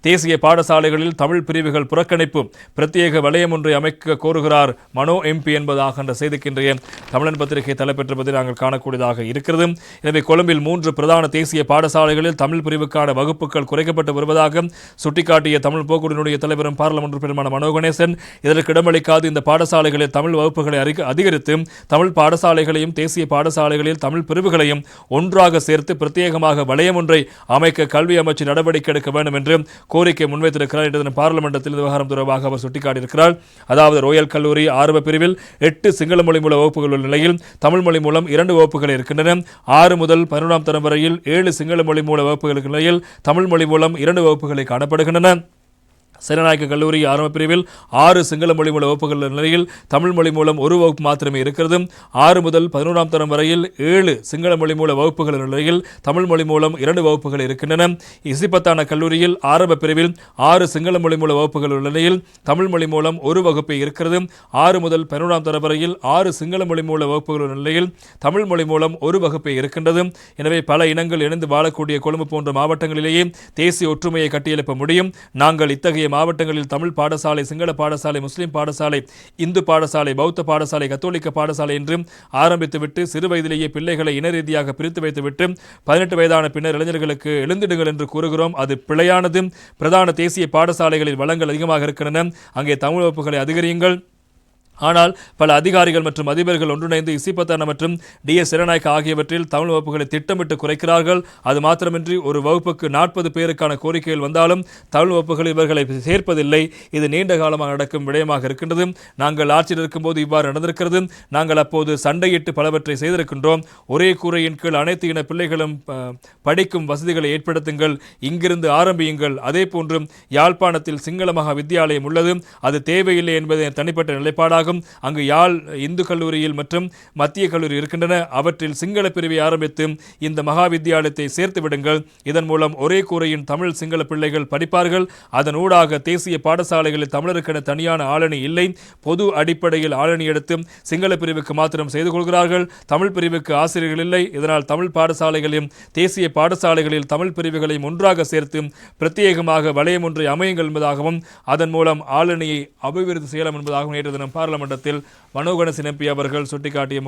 தேசிய பாடசாலைகளில் தமிழ் பிரிவுகள் புறக்கணிப்பு, பிரத்யேக வலயம் ஒன்றை அமைக்க கோருகிறார் மனோ எம்பி என்பதாக என்ற செய்திக்கு இன்றைய தமிழன் பத்திரிகை தலைப்பெற்றிருப்பதை நாங்கள் காணக்கூடியதாக இருக்கிறது. எனவே கொழும்பில் 3 பிரதான தேசிய பாடசாலைகளில் தமிழ் பிரிவுக்கான வகுப்புகள் குறைக்கப்பட்டு வருவதாக சுட்டிக்காட்டிய தமிழ் போக்குடியினுடைய தலைவரும் பாராளுமன்ற உறுப்பினருமான மனோ கணேசன், இதற்கு இடமளிக்காது இந்த பாடசாலைகளில் தமிழ் வகுப்புகளை அதிகரித்து தமிழ் பாடசாலைகளையும் தேசிய பாடசாலைகளில் தமிழ் பிரிவுகளையும் ஒன்றாக சேர்த்து பிரத்யேகமாக வலயம் ஒன்றை அமைக்க கல்வி அமைச்சு நடவடிக்கை எடுக்க வேண்டும் என்று கோரிக்கை முன்வைத்திருக்கிறார். இன்று பார்லிமெண்டத்தில் விவகாரம் தொடர்பாக அவர் சுட்டிக்காட்டியிருக்கிறார். அதாவது ரோயல் கல்லூரி ஆரம்ப பிரிவில் 8 சிங்கள மொழி மூல வகுப்புகள் உள்ள நிலையில் தமிழ் மொழி மூலம் 2 வகுப்புகள் இருக்கின்றன. 6 முதல் 11ஆம் தரம் வரையில் 7 சிங்கள மொழி மூல வகுப்புகள் நிலையில் தமிழ் மொழி மூலம் 2 வகுப்புகளை காணப்படுகின்றன. சேனநாயக்க கல்லூரி ஆரம்ப பிரிவில் 6 சிங்கள மொழி மூல வகுப்புகள் நிலையில் தமிழ் மொழி மூலம் 1 வகுப்பு மாத்திரமே இருக்கிறது. 6 முதல் 11ஆம் தரம் வரையில் 7 சிங்கள மொழி மூல வகுப்புகள் நிலையில் தமிழ் மொழி மூலம் 2 வகுப்புகள் இருக்கின்றன. இசிபத்தான கல்லூரியில் ஆரம்ப பிரிவில் 6 சிங்கள மொழி மூல வகுப்புகள் நிலையில் தமிழ் மொழி மூலம் 1 வகுப்பே இருக்கிறது. 6 முதல் 11ஆம் தரம் வரையில் 6 சிங்கள மொழி மூல வகுப்புகள் நிலையில் தமிழ் மொழி மூலம் 1 வகுப்பே இருக்கின்றது. எனவே பல இனங்கள் இணைந்து வாழக்கூடிய கொழும்பு போன்ற மாவட்டங்களிலேயே தேசிய ஒற்றுமையை கட்டியெழுப்ப முடியும். நாங்கள் இத்தகைய மாவட்டங்களில் தமிழ் பாடசாலை, சிங்கள பாடசாலை, முஸ்லிம் பாடசாலை, இந்து பாடசாலை, பௌத்த பாடசாலை, கத்தோலிக்க பாடசாலை என்று ஆரம்பித்துவிட்டு சிறு வயதிலேயே பிள்ளைகளை இன ரீதியாக பிரித்து வைத்துவிட்டு 18 வயதான பின்னர் இளைஞர்களுக்கு எழுந்திடுங்கள் என்று கூறுகிறோம். அது பிழையானது. பிரதான தேசிய பாடசாலைகளில் வளங்கள் அதிகமாக இருக்கின்றன. அங்கே தமிழ் வகுப்புகளை அதிகரியுங்கள். ஆனால் பல அதிகாரிகள் மற்றும் அதிபர்கள் ஒன்றிணைந்து இசிபத்தான மற்றும் டிஎஸ் சேனநாயக்க ஆகியவற்றில் தமிழ் வகுப்புகளை திட்டமிட்டு குறைக்கிறார்கள். அது மாத்திரமின்றி ஒரு வகுப்புக்கு 40 பேருக்கான கோரிக்கைகள் வந்தாலும் தமிழ் வகுப்புகள் இவர்களை சேர்ப்பதில்லை. இது நீண்ட காலமாக நடக்கும் விடயமாக இருக்கின்றது. நாங்கள் ஆட்சியில் இருக்கும்போது இவ்வாறு நடந்திருக்கிறது. நாங்கள் அப்போது சண்டையிட்டு பலவற்றை செய்திருக்கின்றோம். ஒரே கூரையின் கீழ் அனைத்து இன பிள்ளைகளும் படிக்கும் வசதிகளை ஏற்படுத்துங்கள், இங்கிருந்து ஆரம்பியுங்கள். அதே போன்று யாழ்ப்பாணத்தில் சிங்கள மகா வித்தியாலயம் உள்ளது, அது தேவையில்லை என்பது தனிப்பட்ட நிலைப்பாடாகும். அங்கு யாழ் இந்து கல்லூரியில் மற்றும் மத்திய கல்லூரி இருக்கின்றன. அவற்றில் சிங்கள பிரிவை ஆரம்பித்து இந்த மகா வித்தியாலயத்தை சேர்த்து விடுங்கள். இதன் மூலம் ஒரே கூரையின் தமிழ் சிங்கள பிள்ளைகள் படிப்பார்கள். அதன் ஊடாக தேசிய பாடசாலைகளில் தமிழருக்கென தனியான ஆளணி இல்லை. பொது அடிப்படையில் ஆளணி எடுத்து சிங்கள பிரிவுக்கு மாத்திரம் செய்து கொள்கிறார்கள். தமிழ் பிரிவுக்கு ஆசிரியர்கள் இல்லை. இதனால் தமிழ் பாடசாலைகளையும் தேசிய பாடசாலைகளில் தமிழ் பிரிவுகளையும் ஒன்றாக சேர்த்து பிரத்யேகமாக வலயம் ஒன்றை அமையுங்கள் என்பதாகவும் அதன் மூலம் ஆளணியை அபிவிருத்தி செய்யலாம் என்பதாகவும் நேற்று தினம் பார்லிமெண்டத்தில் மனோ கணேசன் எம்பி அவர்கள் சுட்டிக்காட்டிய